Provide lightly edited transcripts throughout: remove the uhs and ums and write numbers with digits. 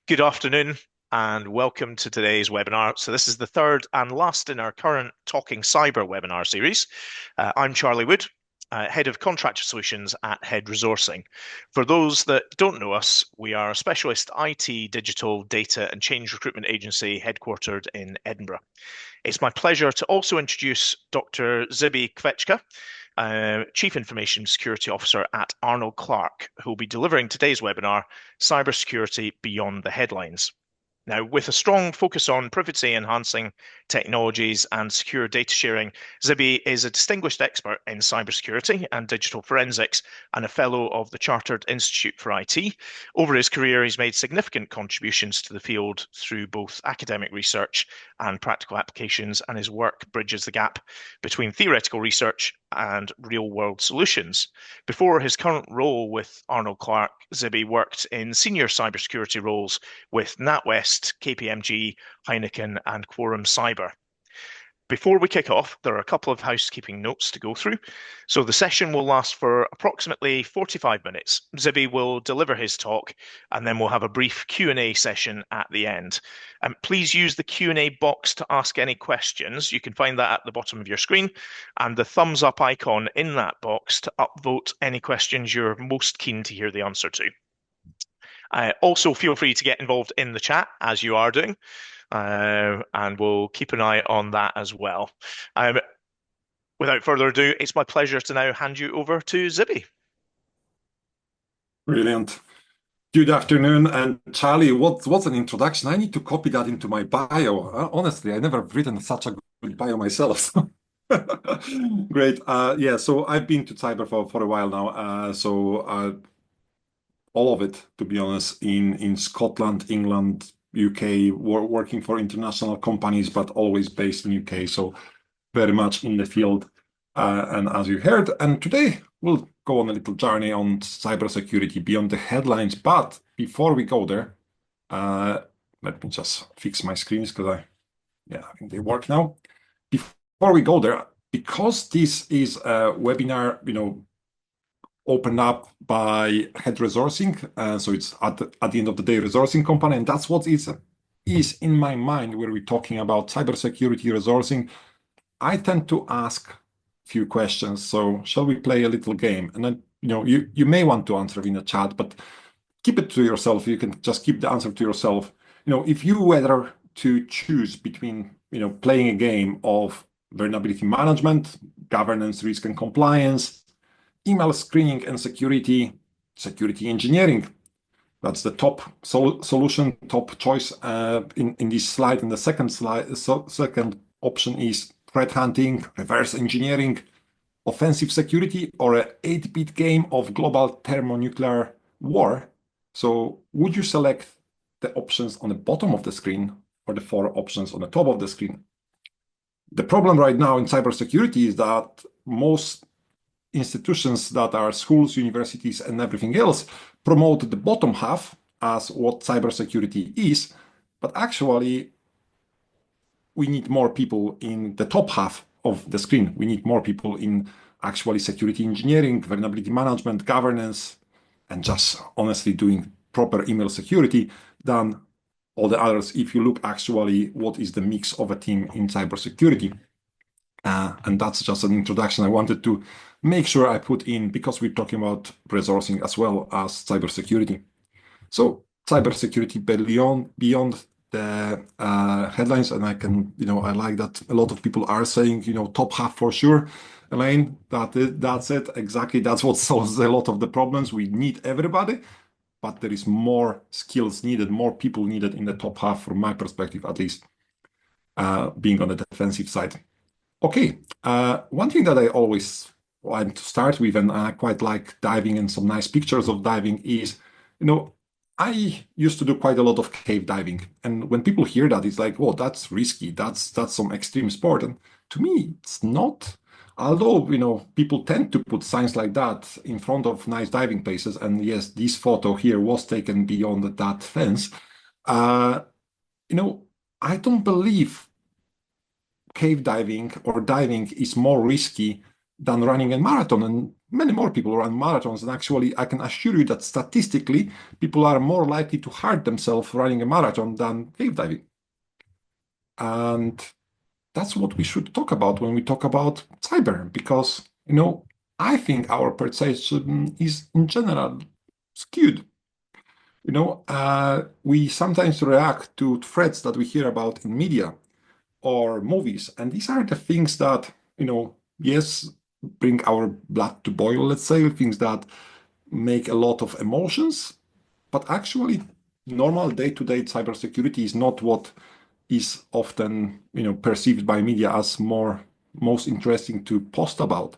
Good afternoon and welcome to today's webinar. So this is the third and last in our current Talking Cyber webinar series. I'm Charlie Wood, Head of Contractor Solutions at Head Resourcing. For those that don't know us, we are a specialist IT, digital, data and change recruitment agency headquartered in Edinburgh. It's my pleasure to also introduce Dr. Zibby Kwecka, Chief Information Security Officer at Arnold Clark, who will be delivering today's webinar, Cybersecurity Beyond the Headlines. Now, with a strong focus on privacy enhancing technologies and secure data sharing, Zibby is a distinguished expert in cybersecurity and digital forensics and a fellow of the Chartered Institute for IT. Over his career, he's made significant contributions to the field through both academic research and practical applications, and his work bridges the gap between theoretical research and real-world solutions. Before his current role with Arnold Clark, Zibby worked in senior cybersecurity roles with NatWest, KPMG, Heineken, and Quorum Cyber. Before we kick off, there are a couple of housekeeping notes to go through. So the session will last for approximately 45 minutes. Zibby will deliver his talk, and then we'll have a brief Q&A session at the end. Please use the Q&A box to ask any questions. You can find that at the bottom of your screen, and the thumbs up icon in that box to upvote any questions you're most keen to hear the answer to. Also, feel free to get involved in the chat, as you are doing. And we'll keep an eye on that as well. Without further ado, it's my pleasure to now hand you over to Zibby. Brilliant. Good afternoon. And Charlie, what's an introduction? I need to copy that into my bio. Honestly, I never have written such a good bio myself. Great. Yeah, so I've been to cyber for a while now. All of it, to be honest, in Scotland, England, UK, working for international companies, but always based in UK. So very much in the field. And as you heard, and today we'll go on a little journey on cybersecurity beyond the headlines. But before we go there, let me just fix my screens because I think they work now. Before we go there, because this is a webinar, opened up by Head Resourcing, so it's at the end of the day resourcing company, and that's what is in my mind where we're talking about cybersecurity resourcing. I tend to ask few questions, so shall we play a little game? And then you may want to answer in the chat, but keep it to yourself. You can just keep the answer to yourself. If you were to choose between playing a game of vulnerability management, governance, risk and compliance, email screening and security engineering. That's the top solution, top choice in this slide. And the second option is threat hunting, reverse engineering, offensive security, or an 8-bit game of global thermonuclear war. So would you select the options on the bottom of the screen or the 4 options on the top of the screen? The problem right now in cybersecurity is that most institutions that are schools, universities, and everything else promote the bottom half as what cybersecurity is, but actually we need more people in the top half of the screen. We need more people in actually security engineering, vulnerability management, governance, and just honestly doing proper email security than all the others. If you look actually what is the mix of a team in cybersecurity. And that's just an introduction I wanted to make sure I put in because we're talking about resourcing as well as cybersecurity. So cybersecurity beyond the headlines, and I like that a lot of people are saying, top half for sure. Elaine, that's it. Exactly. That's what solves a lot of the problems. We need everybody, but there is more skills needed, more people needed in the top half from my perspective, at least, being on the defensive side. Okay, one thing that I always like to start with, and I quite like diving in some nice pictures of diving is, I used to do quite a lot of cave diving. And when people hear that, it's like, oh, that's risky. That's some extreme sport. And to me, it's not. Although, people tend to put signs like that in front of nice diving places. And yes, this photo here was taken beyond that fence. I don't believe cave diving or diving is more risky than running a marathon. And many more people run marathons. And actually, I can assure you that statistically, people are more likely to hurt themselves running a marathon than cave diving. And that's what we should talk about when we talk about cyber, because, I think our perception is in general skewed. We sometimes react to threats that we hear about in media or movies, and these are the things that, yes, bring our blood to boil, let's say, things that make a lot of emotions, but actually, normal day-to-day cybersecurity is not what is often, perceived by media as most interesting to post about.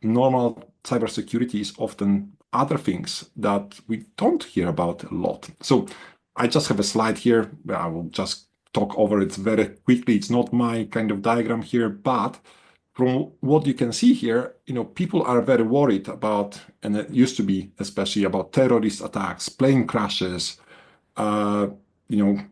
Normal cybersecurity is often other things that we don't hear about a lot. So I just have a slide here. I will just talk over it very quickly. It's not my kind of diagram here, but from what you can see here, people are very worried about, and it used to be especially about terrorist attacks, plane crashes, uh,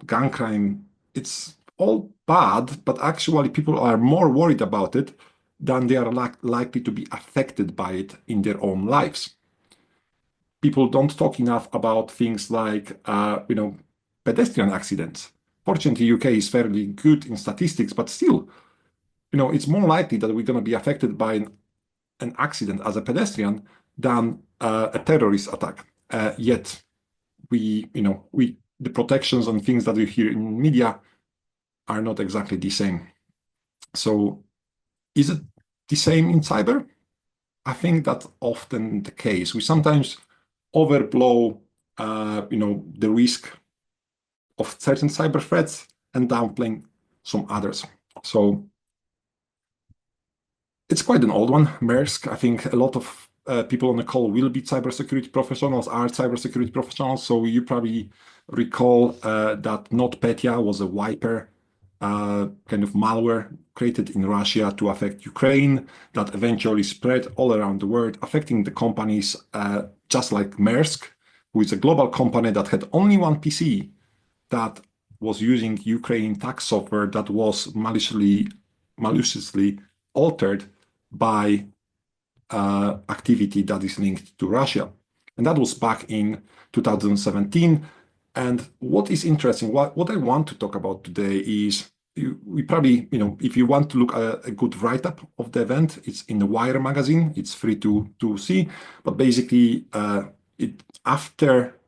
gun crime. It's all bad, but actually people are more worried about it than they are likely to be affected by it in their own lives. People don't talk enough about things like, pedestrian accidents. Fortunately, UK is fairly good in statistics, but still, it's more likely that we're going to be affected by an accident as a pedestrian than a terrorist attack. Yet, the protections and things that we hear in media are not exactly the same. So, is it the same in cyber? I think that's often the case. We sometimes overblow, the risk of certain cyber threats and downplaying some others. So it's quite an old one, Maersk. I think a lot of people on the call will be cybersecurity professionals, are cybersecurity professionals. So you probably recall that NotPetya was a wiper kind of malware created in Russia to affect Ukraine that eventually spread all around the world, affecting the companies just like Maersk, who is a global company that had only one PC that was using Ukraine tax software that was maliciously altered by activity that is linked to Russia. And that was back in 2017. And what is interesting, what I want to talk about today is we probably, if you want to look at a good write-up of the event, it's in the Wire magazine. It's free to see. But basically, after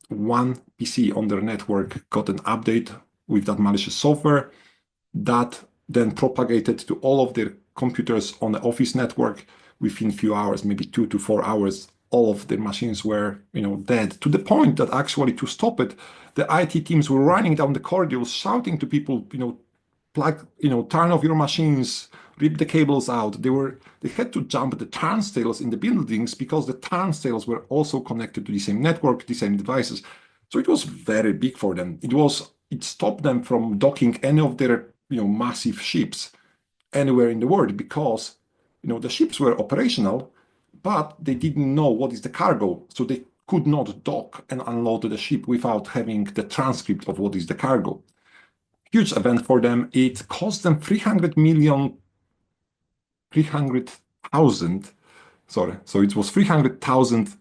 one PC on their network got an update with that malicious software, that then propagated to all of their computers on the office network within a few hours, maybe 2 to 4 hours. All of their machines were, dead, to the point that actually to stop it, the IT teams were running down the corridors, shouting to people, plug, turn off your machines, rip the cables out. They had to jump the turnstiles in the buildings because the turnstiles were also connected to the same network, the same devices. So it was very big for them. It stopped them from docking any of their, massive ships anywhere in the world because, the ships were operational, but they didn't know what is the cargo. So they could not dock and unload the ship without having the transcript of what is the cargo. Huge event for them. It cost them 300,000. Sorry. So it was 300,000.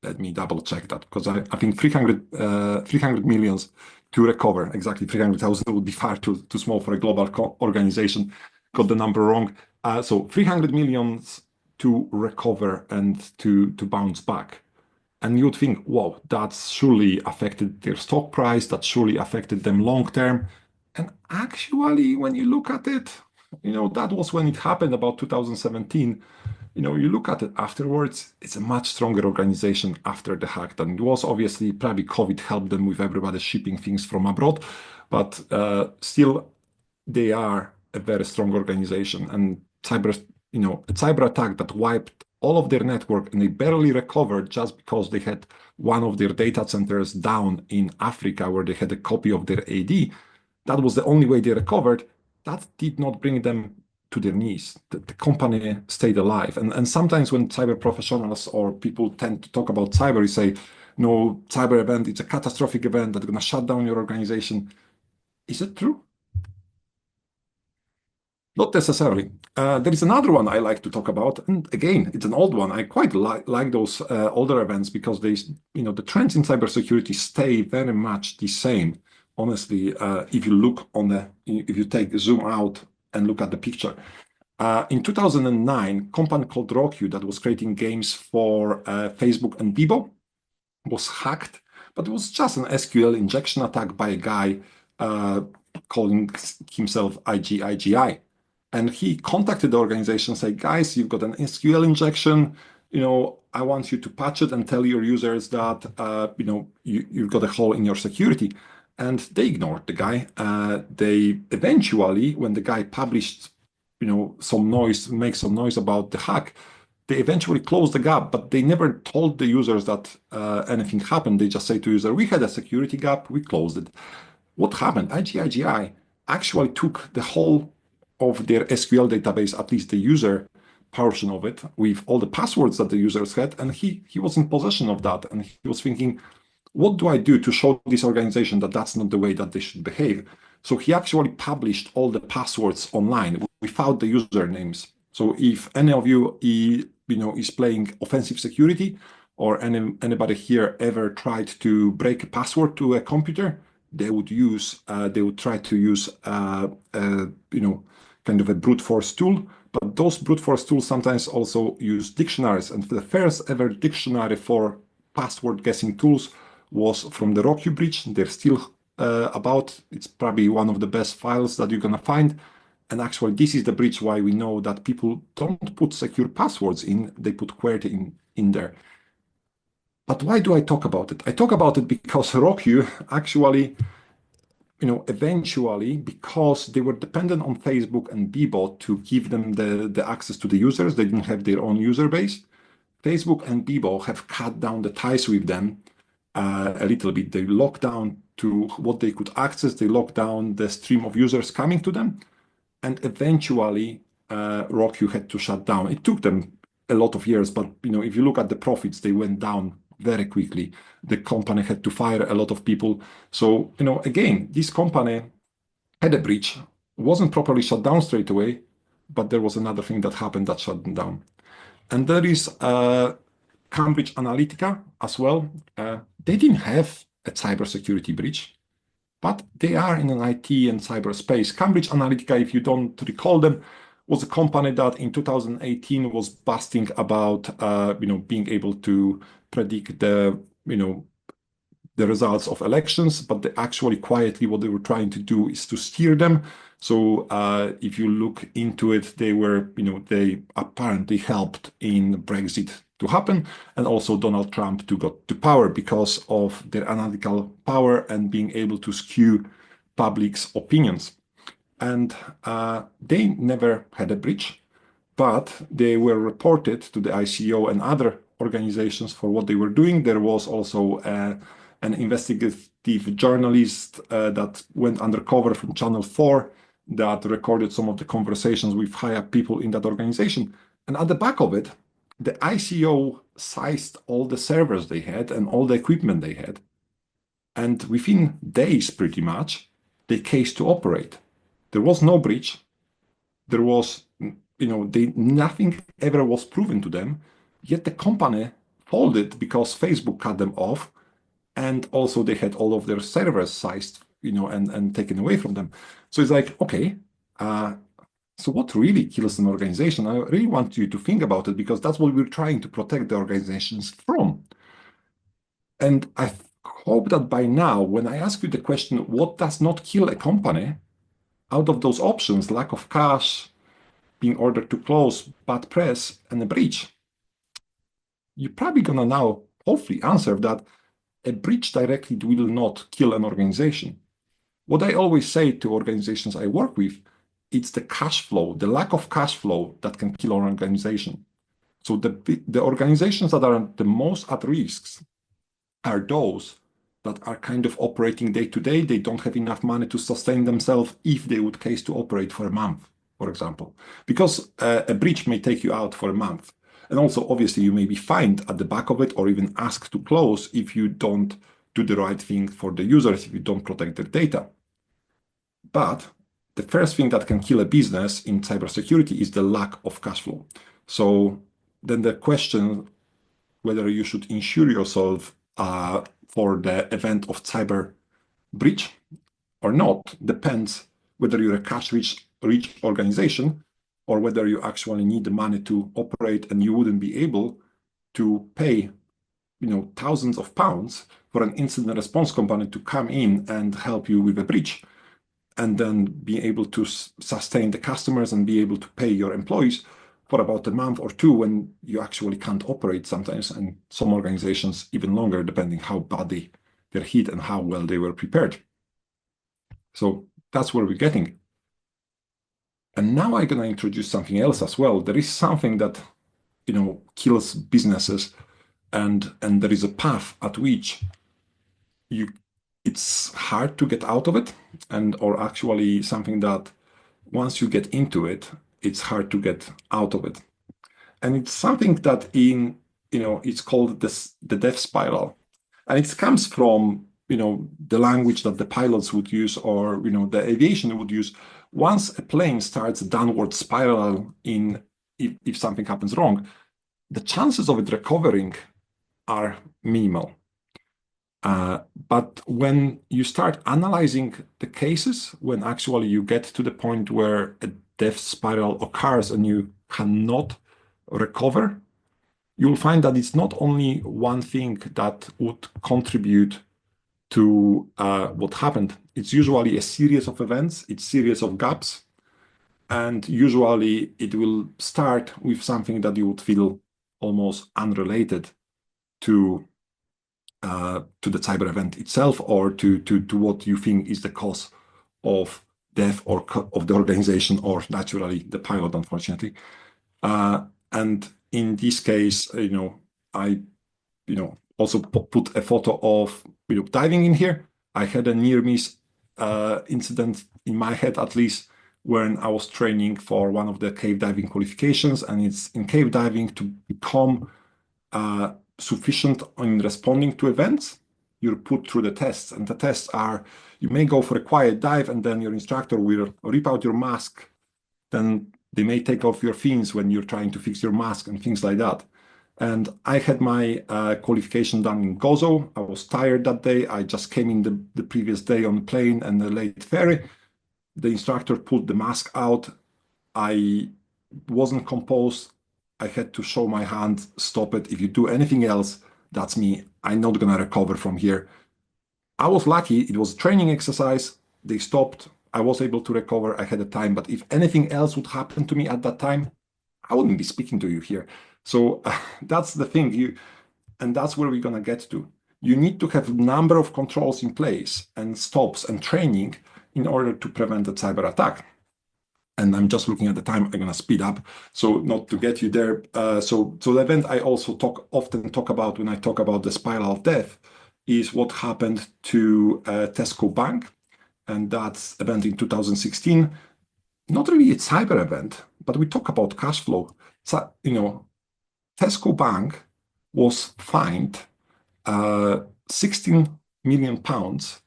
Let me double check that because I think 300 millions to recover. Exactly 300,000 would be far too small for a global organization. Got the number wrong. So 300 millions to recover and to bounce back. And you'd think, wow, that's surely affected their stock price, that surely affected them long term. And actually, when you look at it, that was when it happened about 2017. You look at it afterwards, it's a much stronger organization after the hack than it was. Obviously, probably COVID helped them with everybody shipping things from abroad, but still, they are a very strong organization. And a cyber attack that wiped all of their network and they barely recovered just because they had one of their data centers down in Africa where they had a copy of their AD. That was the only way they recovered. That did not bring them to their knees. The company stayed alive. And sometimes when cyber professionals or people tend to talk about cyber, you say, no, cyber event, it's a catastrophic event that's going to shut down your organization. Is it true? Not necessarily. There is another one I like to talk about, and again, it's an old one. I quite like those older events because the trends in cybersecurity stay very much the same. Honestly, if if you take a zoom out and look at the picture, in 2009, company called Roku that was creating games for Facebook and Bebo was hacked, but it was just an SQL injection attack by a guy uh, calling himself IGIGI. And he contacted the organization and said, guys, you've got an SQL injection. I want you to patch it and tell your users that, you've got a hole in your security. And they ignored the guy. They eventually, when the guy published, make some noise about the hack, they eventually closed the gap, but they never told the users that anything happened. They just say to user, we had a security gap, we closed it. What happened? IGIGI actually took the whole of their SQL database, at least the user portion of it, with all the passwords that the users had, and he was in possession of that, and he was thinking, what do I do to show this organization that that's not the way that they should behave? So he actually published all the passwords online without the usernames. So if any of you, is playing offensive security, or anybody here ever tried to break a password to a computer, they would try to use, kind of a brute force tool. But those brute force tools sometimes also use dictionaries. And the first ever dictionary for password guessing tools was from the Roku breach. They're still about. It's probably one of the best files that you're going to find. And actually, this is the breach why we know that people don't put secure passwords in, they put QWERTY in there. But why do I talk about it? I talk about it because Roku actually, eventually, because they were dependent on Facebook and Bebo to give them the access to the users, they didn't have their own user base. Facebook and Bebo have cut down the ties with them a little bit. They locked down to what they could access. They locked down the stream of users coming to them. And eventually, Roku had to shut down. It took them a lot of years, but if you look at the profits, they went down very quickly. The company had to fire a lot of people. So, again, this company had a breach, wasn't properly shut down straight away, but there was another thing that happened that shut them down. And there is Cambridge Analytica as well. They didn't have a cybersecurity breach, but they are in an IT and cyberspace. Cambridge Analytica, if you don't recall them, was a company that in 2018 was busting about, being able to predict the results of elections, but actually quietly what they were trying to do is to steer them. So if you look into it, they apparently helped in Brexit to happen, and also Donald Trump to got to power because of their analytical power and being able to skew public's opinions. And they never had a breach, but they were reported to the ICO and other organizations for what they were doing. There was also an investigative journalist that went undercover from Channel 4 that recorded some of the conversations with high up people in that organization. And at the back of it, the ICO sized all the servers they had and all the equipment they had. And within days, pretty much, they cased to operate. There was no breach. There was, nothing ever was proven to them. Yet the company folded because Facebook cut them off, and also they had all of their servers sized, and taken away from them. So it's like, okay, so what really kills an organization? I really want you to think about it because that's what we're trying to protect the organizations from. And I hope that by now, when I ask you the question, what does not kill a company, out of those options, lack of cash, being ordered to close, bad press, and a breach, you're probably going to now hopefully answer that a breach directly will not kill an organization. What I always say to organizations I work with, it's the cash flow, the lack of cash flow that can kill an organization. So the organizations that are the most at risks are those that are kind of operating day to day. They don't have enough money to sustain themselves if they would case to operate for a month, for example, because a breach may take you out for a month. And also, obviously, you may be fined at the back of it or even asked to close if you don't do the right thing for the users, if you don't protect their data. But the first thing that can kill a business in cybersecurity is the lack of cash flow. So then the question whether you should insure yourself for the event of cyber breach or not depends whether you're a cash rich organization or whether you actually need the money to operate and you wouldn't be able to pay thousands of pounds for an incident response company to come in and help you with a breach and then be able to sustain the customers and be able to pay your employees for about a month or two when you actually can't operate sometimes, and some organizations even longer, depending how badly they're hit and how well they were prepared. So that's where we're getting. And now I'm going to introduce something else as well. There is something that kills businesses, and there is a path at which you it's hard to get out of it, and or actually something that once you get into it, it's hard to get out of it. And it's something that it's called the death spiral. And it comes from, the language that the pilots would use or, the aviation would use. Once a plane starts a downward spiral if something happens wrong, the chances of it recovering are minimal. But when you start analyzing the cases, when actually you get to the point where a death spiral occurs and you cannot recover, you'll find that it's not only one thing that would contribute to what happened. It's usually a series of events, it's a series of gaps, and usually it will start with something that you would feel almost unrelated to the cyber event itself or to what you think is the cause of death or of the organization or naturally the pilot, unfortunately. And in this case, I, also put a photo of diving in here. I had a near miss incident in my head, at least, when I was training for one of the cave diving qualifications, and it's in cave diving to become sufficient in responding to events. You're put through the tests, and the tests are: you may go for a quiet dive, and then your instructor will rip out your mask. Then they may take off your fins when you're trying to fix your mask and things like that. And I had my qualification done in Gozo. I was tired that day. I just came in the previous day on the plane and the late ferry. The instructor pulled the mask out. I wasn't composed. I had to show my hand, stop it. If you do anything else, that's me. I'm not going to recover from here. I was lucky. It was a training exercise. They stopped. I was able to recover. I had the time. But if anything else would happen to me at that time, I wouldn't be speaking to you here. So that's the thing. And that's where we're going to get to. You need to have a number of controls in place and stops and training in order to prevent a cyber attack. And I'm just looking at the time. I'm going to speed up, so not to get you there. So the event I also often talk about when I talk about the spiral of death is what happened to Tesco Bank, and that's event in 2016. Not really a cyber event, but we talk about cash flow. So, Tesco Bank was fined 16 million pounds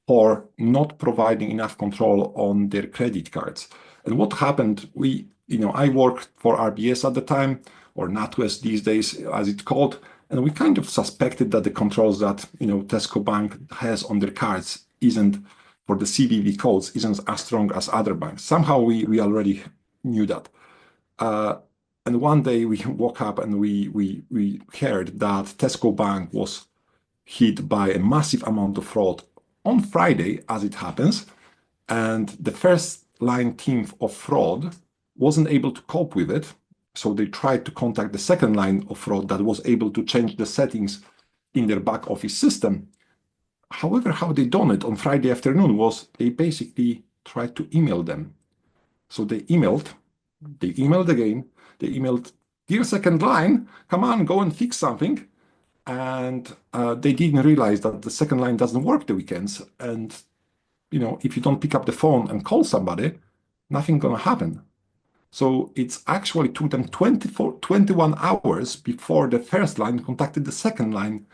for not providing enough control on their credit cards. And what happened, I worked for RBS at the time, or NatWest these days, as it's called, and we kind of suspected that the controls that, Tesco Bank has on their cards isn't, for the CVV codes, isn't as strong as other banks. Somehow we already knew that. And one day we woke up and we heard that Tesco Bank was hit by a massive amount of fraud on Friday, as it happens, and the first line team of fraud wasn't able to cope with it. So they tried to contact the second line of fraud that was able to change the settings in their back office system. However, how they done it on Friday afternoon was they basically tried to email them. So they emailed again, they emailed, "Dear second line, come on, go and fix something." And they didn't realize that the second line doesn't work the weekends. And, if you don't pick up the phone and call somebody, nothing's going to happen. So it's actually took them 21 hours before the first line contacted the second line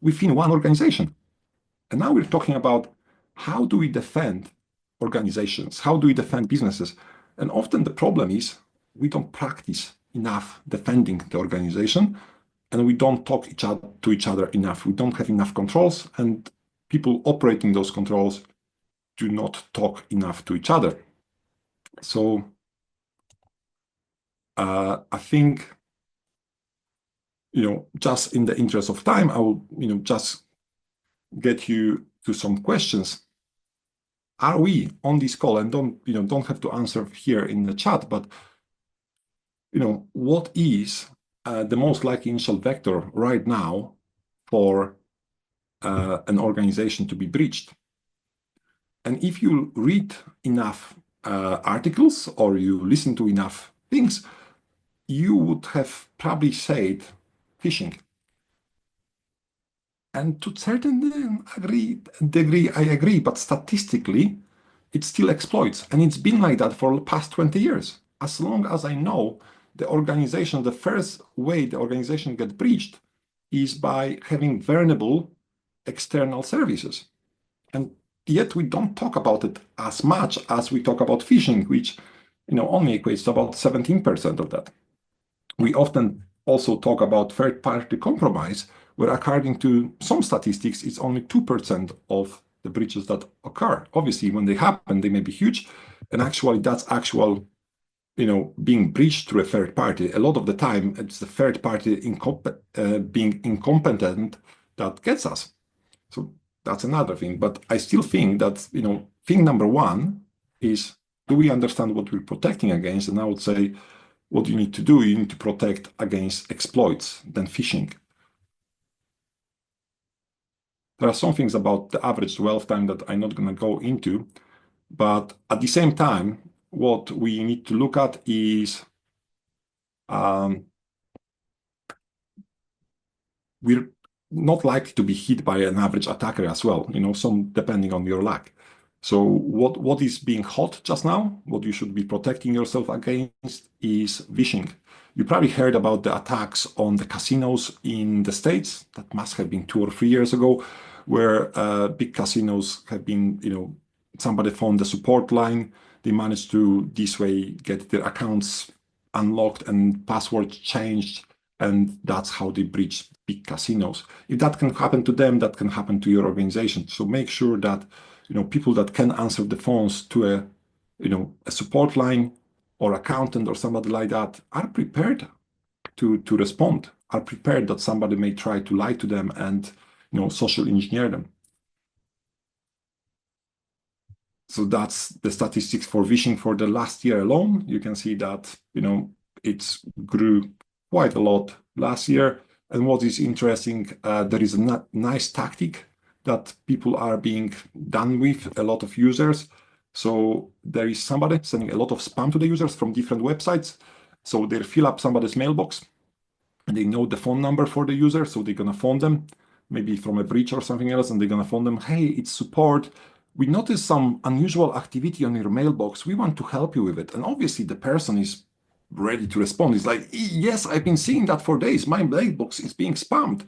within one organization. And now we're talking about how do we defend organizations? How do we defend businesses? And often the problem is we don't practice enough defending the organization, and we don't talk to each other enough. We don't have enough controls, and people operating those controls do not talk enough to each other. So I think, just in the interest of time, I will, just get you to some questions. Are we on this call? And don't have to answer here in the chat, but what is the most likely initial vector right now for an organization to be breached? And if you read enough articles or you listen to enough things, you would have probably said phishing. And to a certain degree, I agree, but statistically, it still exploits. And it's been like that for the past 20 years. As long as I know, the first way the organization gets breached is by having vulnerable external services. And yet we don't talk about it as much as we talk about phishing, which only equates to about 17% of that. We often also talk about third-party compromise, where according to some statistics, it's only 2% of the breaches that occur. Obviously, when they happen, they may be huge, and actually that's being breached through a third party. A lot of the time, it's the third party being incompetent that gets us. So that's another thing. But I still think that, thing number one is, do we understand what we're protecting against? And I would say, what you need to do, you need to protect against exploits than phishing. There are some things about the average dwell time that I'm not going to go into, but at the same time, what we need to look at is we're not likely to be hit by an average attacker as well, some depending on your luck. So what is being hot just now, what you should be protecting yourself against is phishing. You probably heard about the attacks on the casinos in the States. That must have been 2 or 3 years ago, where big casinos have been, somebody found the support line. They managed to this way get their accounts unlocked and passwords changed. And that's how they breach big casinos. If that can happen to them, that can happen to your organization. So make sure that people that can answer the phones to a support line or accountant or somebody like that are prepared to respond, are prepared that somebody may try to lie to them and social engineer them. So that's the statistics for phishing for the last year alone. You can see that it grew quite a lot last year. And what is interesting, there is a nice tactic that people are being done with, a lot of users. So there is somebody sending a lot of spam to the users from different websites. So they fill up somebody's mailbox and they know the phone number for the user. So they're going to phone them, maybe from a breach or something else, and they're going to phone them, hey, it's support. We noticed some unusual activity on your mailbox. We want to help you with it. And obviously the person is ready to respond. It's like, yes, I've been seeing that for days. My mailbox is being spammed.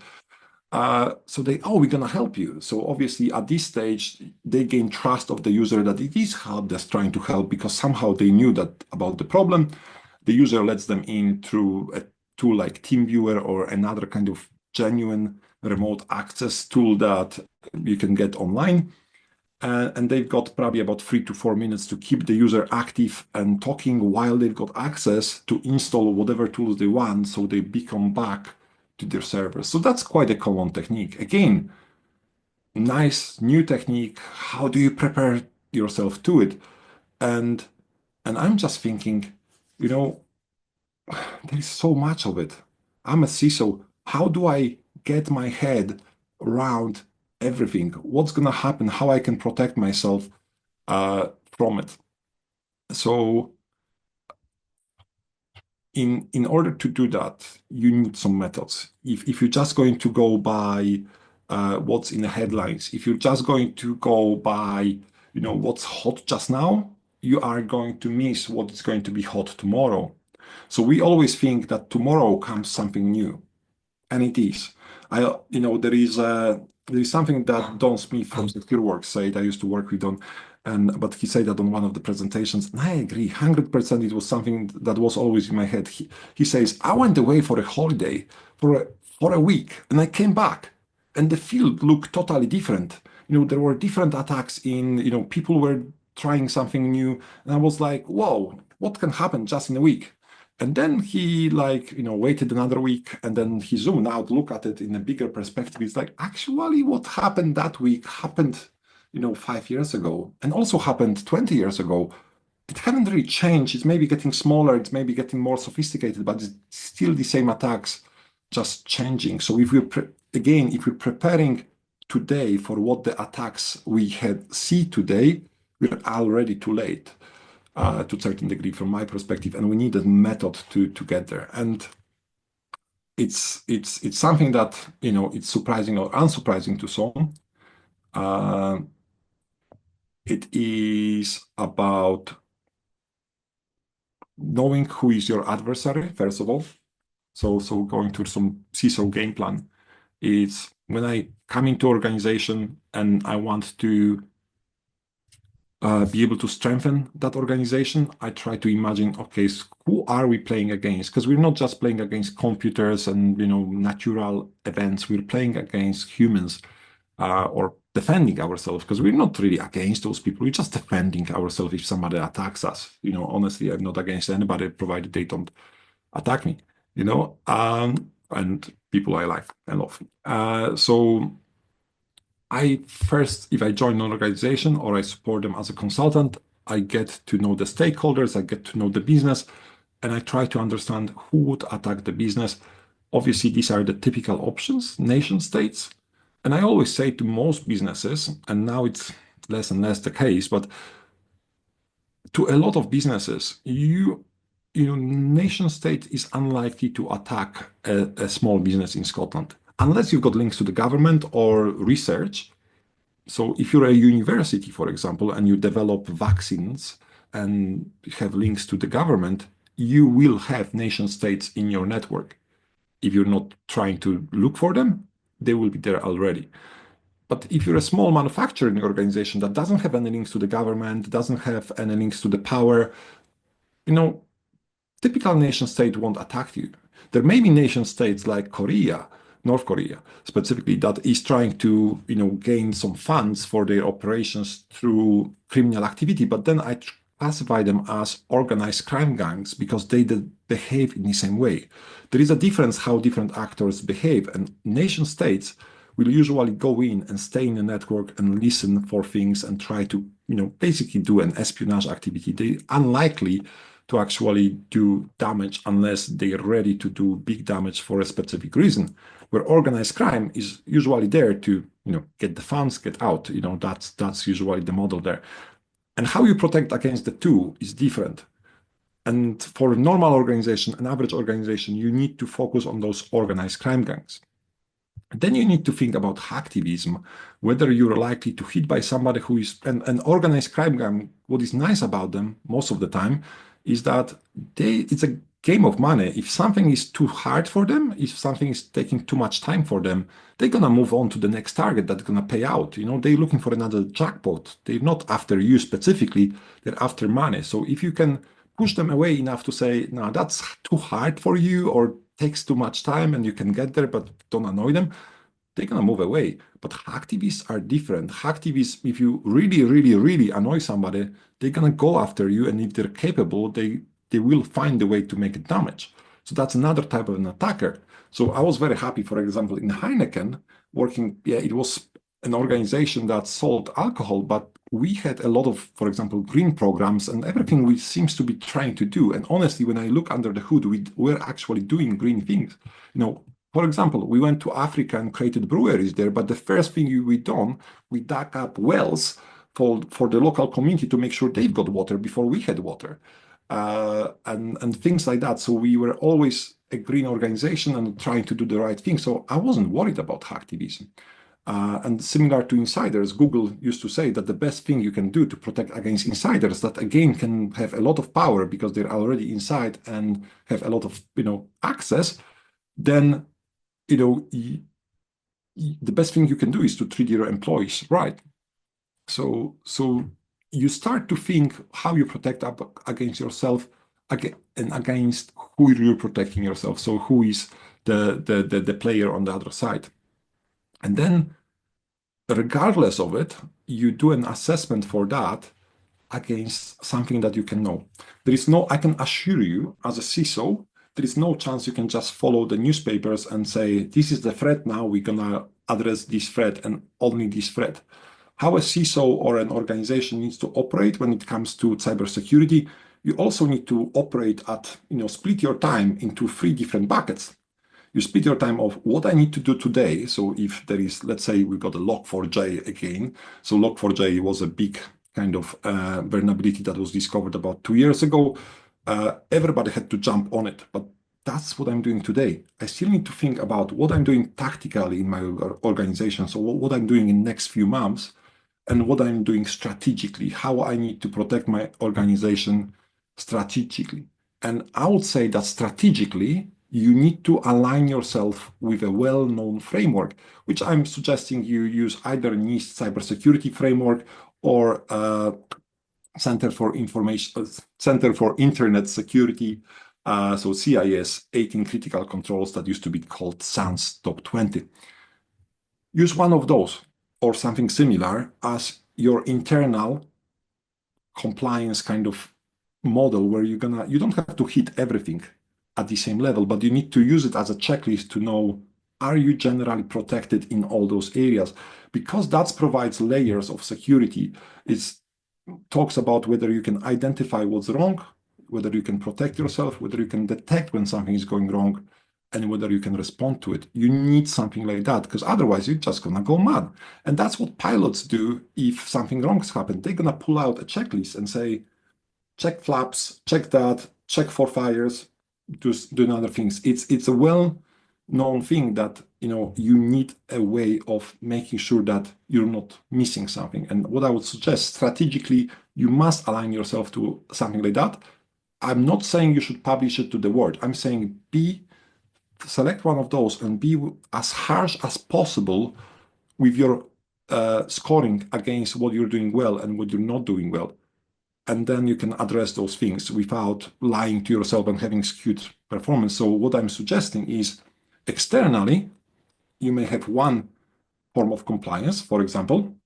So we're going to help you. So obviously at this stage, they gain trust of the user that it is help that's trying to help because somehow they knew that about the problem. The user lets them in through a tool like TeamViewer or another kind of genuine remote access tool that you can get online. And they've got probably about 3 to 4 minutes to keep the user active and talking while they've got access to install whatever tools they want so they become back to their servers. So that's quite a common technique. Again, nice new technique. How do you prepare yourself to it? And I'm just thinking, there is so much of it. I'm a CISO. How do I get my head around everything? What's going to happen? How I can protect myself from it? So in order to do that, you need some methods. If you're just going to go by what's in the headlines, if you're just going to go by what's hot just now, you are going to miss what is going to be hot tomorrow. So we always think that tomorrow comes something new, and it is. There is something that Don Smith from SecureWorks said. I used to work with Don, but he said that on one of the presentations, and I agree, 100%. It was something that was always in my head. He says, I went away for a holiday for a week, and I came back, and the field looked totally different. There were different attacks people were trying something new, and I was like, whoa, what can happen just in a week? And then he waited another week and then he zoomed out, look at it in a bigger perspective. It's like, actually, what happened that week happened, 5 years ago and also happened 20 years ago. It hasn't really changed. It's maybe getting smaller. It's maybe getting more sophisticated, but it's still the same attacks, just changing. So if we're preparing today for what the attacks we had see today, we're already too late to a certain degree from my perspective, and we need a method to get there. And it's something that it's surprising or unsurprising to some. Uh, it is about knowing who is your adversary, first of all. So going to some CISO game plan. It's when I come into organization and I want to be able to strengthen that organization, I try to imagine, okay, so who are we playing against? Because we're not just playing against computers and natural events. We're playing against humans or defending ourselves because we're not really against those people. We're just defending ourselves if somebody attacks us. Honestly, I'm not against anybody provided they don't attack me. And people I like and love. So if I join an organization or I support them as a consultant, I get to know the stakeholders, I get to know the business, and I try to understand who would attack the business. Obviously, these are the typical options, nation states. And I always say to most businesses, and now it's less and less the case, but to a lot of businesses, nation state is unlikely to attack a small business in Scotland unless you've got links to the government or research. So if you're a university, for example, and you develop vaccines and have links to the government, you will have nation states in your network. If you're not trying to look for them, they will be there already. But if you're a small manufacturing organization that doesn't have any links to the government, doesn't have any links to the power, you know, typical nation state won't attack you. There may be nation states like Korea, North Korea specifically, that is trying to gain some funds for their operations through criminal activity, but then I classify them as organized crime gangs because they behave in the same way. There is a difference how different actors behave, and nation states will usually go in and stay in the network and listen for things and try to basically do an espionage activity. They're unlikely to actually do damage unless they're ready to do big damage for a specific reason. Where organized crime is usually there to, get the funds, get out. That's usually the model there. And how you protect against the two is different. And for a normal organization, an average organization, you need to focus on those organized crime gangs. Then you need to think about hacktivism, whether you're likely to hit by somebody who is an organized crime gang. What is nice about them most of the time is that it's a game of money. If something is too hard for them, if something is taking too much time for them, they're gonna move on to the next target that's gonna pay out. They're looking for another jackpot. They're not after you specifically, they're after money. So if you can push them away enough to say, no, that's too hard for you or takes too much time and you can get there, but don't annoy them, they're gonna move away. But hacktivists are different. Hacktivists, if you really, really, really annoy somebody, they're gonna go after you, and if they're capable, they will find a way to make damage. So that's another type of an attacker. So I was very happy, for example, in Heineken, working, it was an organization that sold alcohol, but we had a lot of, for example, green programs and everything we seems to be trying to do. And honestly, when I look under the hood, we're actually doing green things. For example, we went to Africa and created breweries there, but the first thing we done, we dug up wells for the local community to make sure they've got water before we had water, and things like that. So we were always a green organization and trying to do the right thing. So I wasn't worried about hacktivism. And similar to insiders, Google used to say that the best thing you can do to protect against insiders that again can have a lot of power because they're already inside and have a lot of access, then the best thing you can do is to treat your employees right. So you start to think how you protect up against yourself and against who you're protecting yourself. So who is the player on the other side? And then regardless of it, you do an assessment for that against something that you can know. There is no, I can assure you, as a CISO, there is no chance you can just follow the newspapers and say, this is the threat now, we're gonna address this threat and only this threat. How a CISO or an organization needs to operate when it comes to cybersecurity, you also need to operate at, split your time into three different buckets. You split your time of what I need to do today. So if there is, let's say we got a log4j again. So log4j was a big kind of vulnerability that was discovered about 2 years ago. Everybody had to jump on it, but that's what I'm doing today. I still need to think about what I'm doing tactically in my organization. So what I'm doing in next few months and what I'm doing strategically, how I need to protect my organization strategically. And I would say that strategically, you need to align yourself with a well-known framework, which I'm suggesting you use either NIST cybersecurity framework or Center for Internet Security, so CIS 18 critical controls that used to be called SANS Top 20. Use one of those or something similar as your internal compliance kind of model where you don't have to hit everything at the same level, but you need to use it as a checklist to know, are you generally protected in all those areas? Because that provides layers of security. It talks about whether you can identify what's wrong, whether you can protect yourself, whether you can detect when something is going wrong, and whether you can respond to it. You need something like that because otherwise you're just gonna go mad. And that's what pilots do if something wrong has happened. They're gonna pull out a checklist and say, check flaps, check that, check for fires, do other things. It's a well-known thing that you need a way of making sure that you're not missing something. And what I would suggest strategically, you must align yourself to something like that. I'm not saying you should publish it to the world. I'm saying select one of those and be as harsh as possible with your scoring against what you're doing well and what you're not doing well. And then you can address those things without lying to yourself and having skewed performance. So what I'm suggesting is externally, you may have one form of compliance, for example,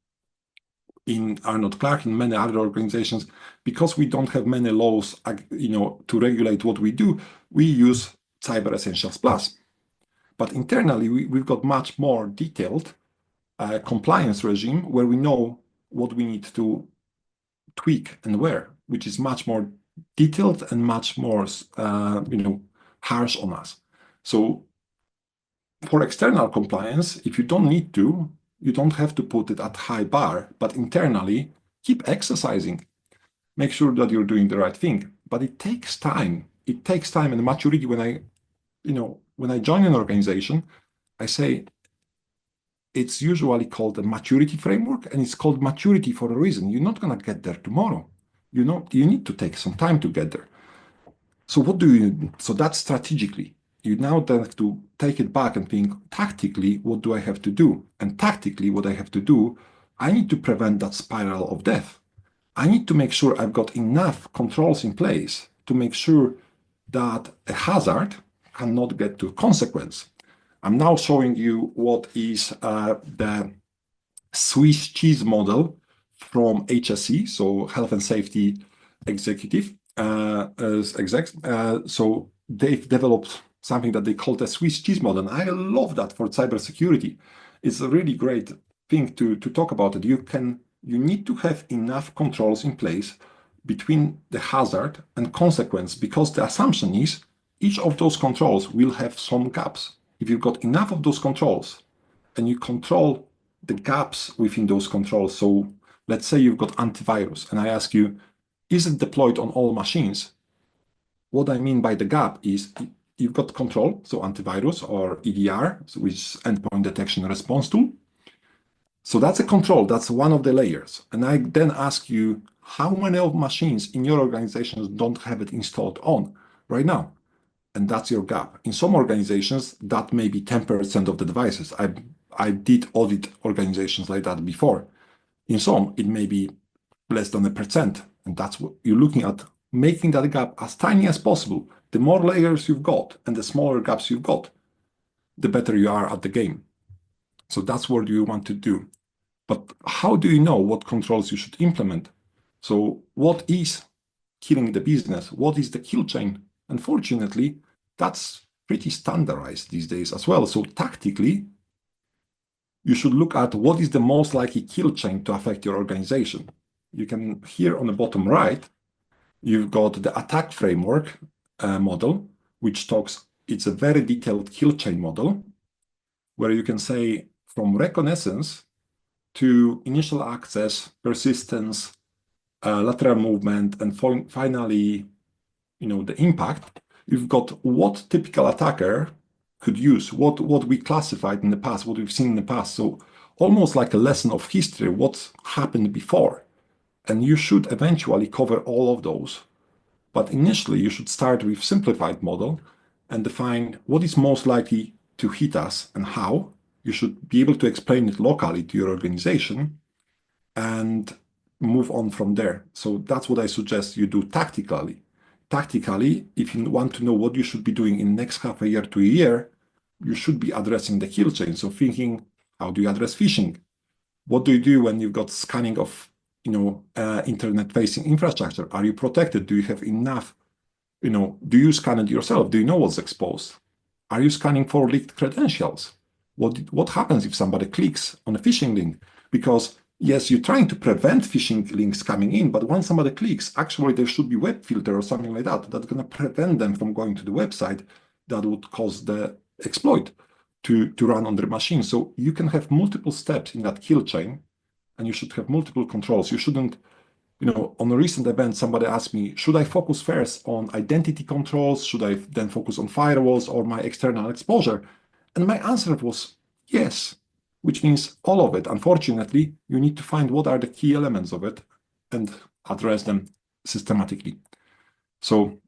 in Arnold Clark, in many other organizations, because we don't have many laws, to regulate what we do, we use Cyber Essentials Plus. But internally, we've got much more detailed compliance regime where we know what we need to tweak and where, which is much more detailed and much more, harsh on us. So for external compliance, if you don't need to, you don't have to put it at high bar, but internally, keep exercising. Make sure that you're doing the right thing. But it takes time. It takes time and maturity. When I join an organization, I say it's usually called a maturity framework, and it's called maturity for a reason. You're not going to get there tomorrow. You need to take some time to get there. So that's strategically. You now have to take it back and think tactically, what do I have to do? And tactically, what I have to do, I need to prevent that spiral of death. I need to make sure I've got enough controls in place to make sure that a hazard cannot get to a consequence. I'm now showing you what is the Swiss cheese model from HSE, so Health and Safety Executive execs. So they've developed something that they call the Swiss cheese model. And I love that for cybersecurity. It's a really great thing to talk about it. You need to have enough controls in place between the hazard and consequence, because the assumption is each of those controls will have some gaps. If you've got enough of those controls and you control the gaps within those controls. So let's say you've got antivirus and I ask you, is it deployed on all machines? What I mean by the gap is you've got control, so antivirus or EDR, which is endpoint detection and response tool. So that's a control, that's one of the layers. And I then ask you, how many of machines in your organizations don't have it installed on right now? And that's your gap. In some organizations, that may be 10% of the devices. I did audit organizations like that before. In some, it may be less than 1%. And that's what you're looking at, making that gap as tiny as possible. The more layers you've got and the smaller gaps you've got, the better you are at the game. So that's what you want to do. But how do you know what controls you should implement? So what is killing the business? What is the kill chain? Unfortunately, that's pretty standardized these days as well. So tactically, you should look at what is the most likely kill chain to affect your organization. You can, here on the bottom right, you've got the attack framework model, which talks, it's a very detailed kill chain model, where you can say from reconnaissance to initial access, persistence, lateral movement, and finally, the impact. You've got what typical attacker could use, what we classified in the past, what we've seen in the past. So almost like a lesson of history, what's happened before. And you should eventually cover all of those. But initially, you should start with simplified model and define what is most likely to hit us and how. You should be able to explain it locally to your organization and move on from there. So that's what I suggest you do tactically. Tactically, if you want to know what you should be doing in the next half a year to a year, you should be addressing the kill chain. So thinking, how do you address phishing? What do you do when you've got scanning of internet-facing infrastructure? Are you protected? Do you have enough? Do you scan it yourself? Do you know what's exposed? Are you scanning for leaked credentials? What happens if somebody clicks on a phishing link? Because yes, you're trying to prevent phishing links coming in, but when somebody clicks, actually there should be web filter or something like that that's going to prevent them from going to the website that would cause the exploit to run on their machine. So you can have multiple steps in that kill chain, and you should have multiple controls. You shouldn't, on a recent event, somebody asked me, should I focus first on identity controls? Should I then focus on firewalls or my external exposure? And my answer was yes, which means all of it. Unfortunately, you need to find what are the key elements of it and address them systematically. So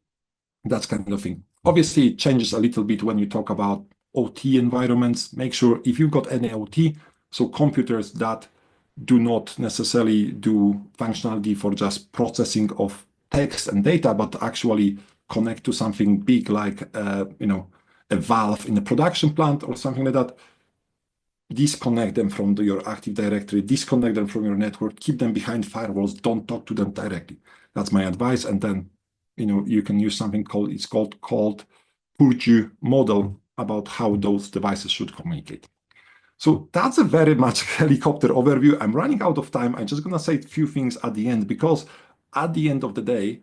that's kind of thing. Obviously, it changes a little bit when you talk about OT environments. Make sure if you've got any OT, so computers that do not necessarily do functionality for just processing of text and data, but actually connect to something big like a valve in a production plant or something like that. Disconnect them from your Active Directory, disconnect them from your network, keep them behind firewalls, don't talk to them directly. That's my advice. And then, you can use something called Purge model about how those devices should communicate. So that's a very much helicopter overview. I'm running out of time. I'm just going to say a few things at the end, because at the end of the day,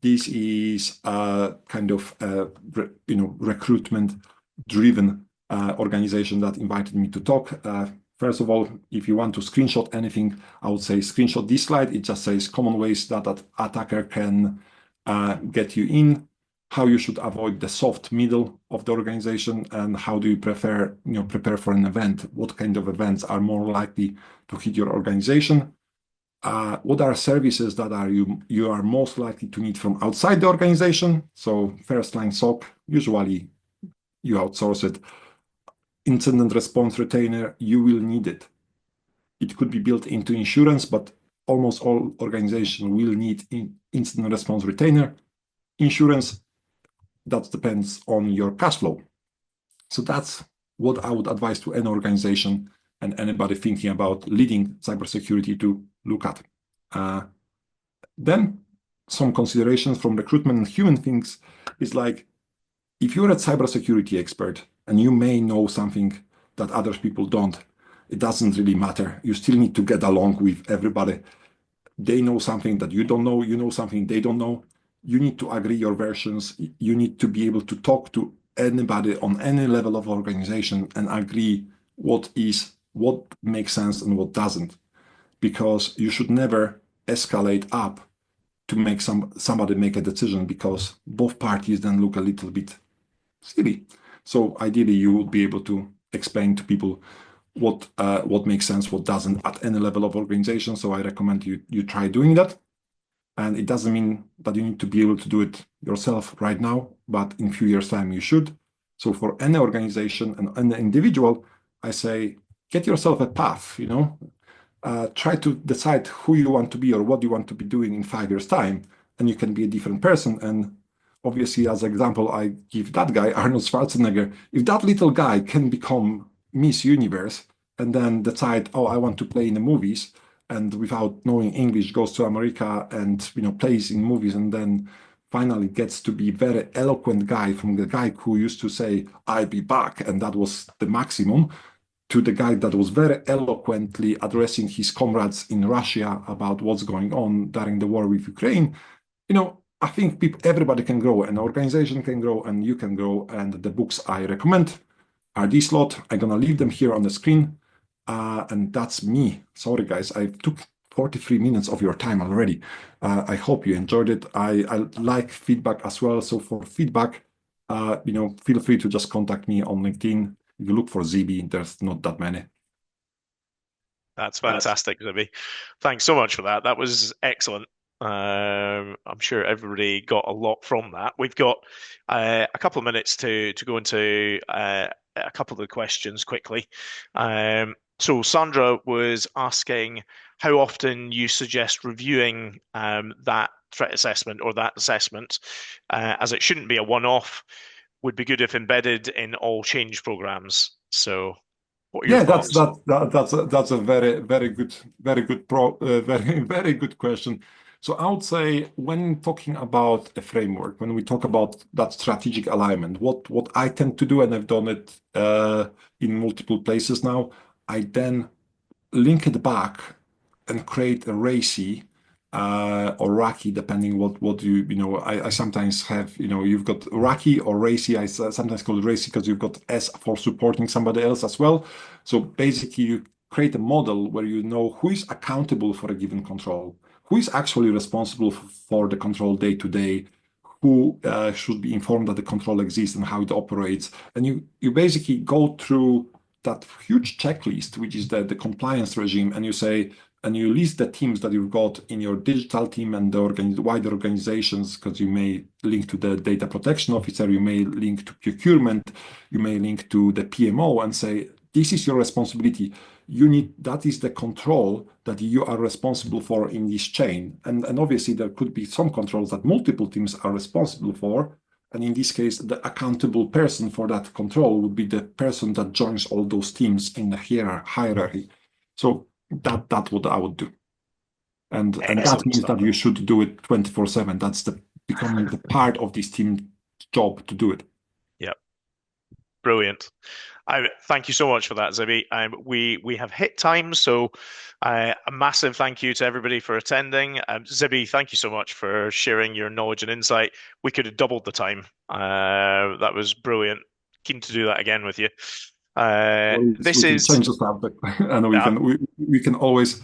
this is a kind of recruitment-driven organization that invited me to talk. First of all, if you want to screenshot anything, I would say screenshot this slide. It just says common ways that an attacker can get you in, how you should avoid the soft middle of the organization, and how do you prepare for an event? What kind of events are more likely to hit your organization? What are services that you are most likely to need from outside the organization? So first line SOC, usually you outsource it. Incident response retainer, you will need it. It could be built into insurance, but almost all organizations will need incident response retainer. Insurance, that depends on your cash flow. So that's what I would advise to any organization and anybody thinking about leading cybersecurity to look at. Then some considerations from recruitment and human things is like, if you're a cybersecurity expert and you may know something that other people don't, it doesn't really matter. You still need to get along with everybody. They know something that you don't know. You know something they don't know. You need to agree your versions. You need to be able to talk to anybody on any level of organization and agree what makes sense and what doesn't. Because you should never escalate up to make somebody make a decision, because both parties then look a little bit silly. So ideally, you would be able to explain to people what makes sense, what doesn't at any level of organization. So I recommend you try doing that. And it doesn't mean that you need to be able to do it yourself right now, but in a few years' time, you should. So for any organization and any individual, I say get yourself a path, try to decide who you want to be or what you want to be doing in 5 years' time, and you can be a different person. And obviously, as an example, I give that guy, Arnold Schwarzenegger. If that little guy can become Miss Universe and then decide, oh, I want to play in the movies, and without knowing English goes to America and plays in movies, and then finally gets to be very eloquent guy from the guy who used to say, I'll be back, and that was the maximum, to the guy that was very eloquently addressing his comrades in Russia about what's going on during the war with Ukraine. I think everybody can grow, an organization can grow, and you can grow. And the books I recommend are these lot. I'm gonna leave them here on the screen, and that's me. Sorry, guys, I took 43 minutes of your time already. I hope you enjoyed it. I like feedback as well. So for feedback, feel free to just contact me on LinkedIn. If you look for Zibby, there's not that many. That's fantastic, Zibby. Thanks so much for that. That was excellent. I'm sure everybody got a lot from that. We've got a couple of minutes to go into a couple of the questions quickly. So Sandra was asking how often you suggest reviewing that threat assessment or that assessment, as it shouldn't be a one-off. Would be good if embedded in all change programs. So, what are your Yeah, that's thoughts? that's a very good very good question. So I would say when talking about a framework, when we talk about that strategic alignment, what I tend to do, and I've done it in multiple places now, I then link it back and create a RACI or RACI, depending what I sometimes have, you've got RACI or RACI. Sometimes call it RACI because you've got S for supporting somebody else as well. So basically, you create a model where you know who is accountable for a given control, who is actually responsible for the control day to day, who should be informed that the control exists and how it operates. And you basically go through that huge checklist, which is the compliance regime, and you list the teams that you've got in your digital team and the wider organizations, because you may link to the data protection officer, you may link to procurement, you may link to the PMO and say, this is your responsibility. That is the control that you are responsible for in this chain. And obviously there could be some controls that multiple teams are responsible for. And in this case, the accountable person for that control would be the person that joins all those teams in the hierarchy. So that's what I would do. And that Excellent means stuff. that you should do it 24/7. That's becoming the part of this team job to do it. Yep, brilliant. Thank you so much for that, Zibby. We have hit time, so a massive thank you to everybody for attending. Zibby, thank you so much for sharing your knowledge and insight. We could have doubled the time. That was brilliant. Keen to do that again with you. This We can is change the subject and uh, we can always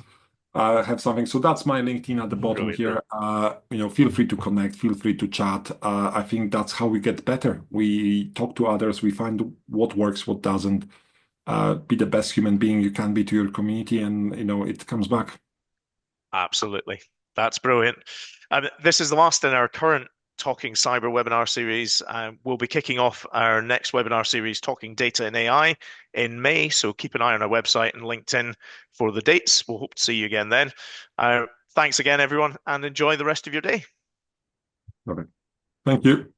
have something. So that's my LinkedIn at the bottom brilliant, here. brilliant. Feel free to connect, feel free to chat. I think that's how we get better. We talk to others, we find what works, what doesn't. Be the best human being you can be to your community, and it comes back. Absolutely. That's brilliant. This is the last in our current Talking Cyber webinar series. We'll be kicking off our next webinar series, Talking Data and AI, in May. So keep an eye on our website and LinkedIn for the dates. We'll hope to see you again then. Thanks again, everyone, and enjoy the rest of your day. Okay. Thank you.